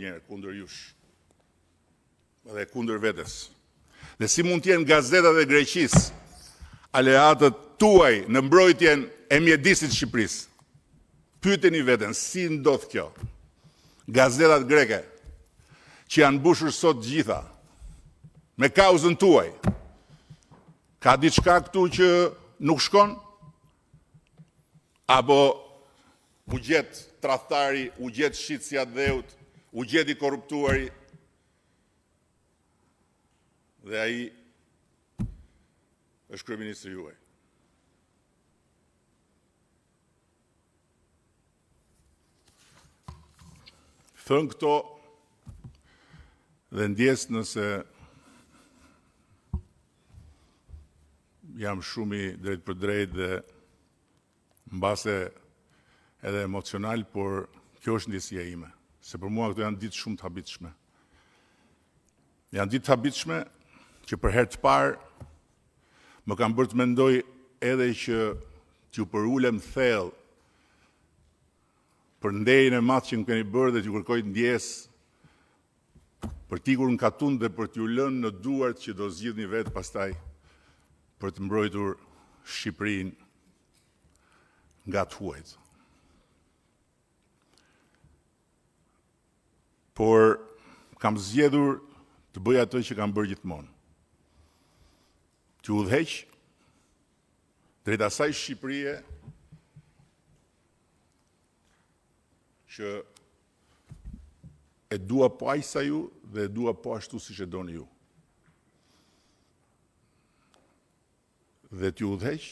njerë kundër jush dhe kundër vetes. Dhe si mund t'jenë gazetat e Greqisë aleatët tuaj në mbrojtjen e mjedisit Shqipërisë? Pyeteni veten, si ndodh kjo? Gazetat greke që janë mbushur sot gjitha me kauzën tuaj. Ka diçka këtu që nuk shkon? Apo u gjet tradhtari, u gjet shitësja dheut, u gjet i korruptuari dhe ai është kryeministri juaj. Thënë këto dhe ndjes nëse jam shumë i drejt për drejt dhe mbase edhe emocional, por kjo është ndjesia ime. Se për mua këto janë ditë shumë të habitshme. Janë ditë të habitshme që për herë të parë më kam bërë të mendoj edhe që t'ju përulem thellë për ndejën e madh që më keni bërë dhe t'ju kërkoj ndjes për t'ikur në katun dhe për t'ju lënë në duart që do zgjidhni vetë pastaj për të mbrojtur Shqipërinë nga të huajt. Por kam zgjedhur të bëj atë që kam bërë gjithmonë. T'ju udhëheq drejt asaj Shqipërie që e dua po aq sa ju dhe e dua po ashtu siç e doni ju. Dhe t'ju udhëheq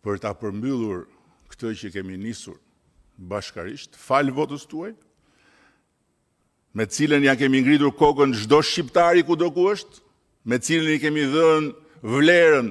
për ta përmbyllur këtë që kemi nisur bashkarisht, fal votës tuaj, me cilën ja kemi ngritur kokën çdo shqiptari kudo ku është, me cilën i kemi dhënë vlerën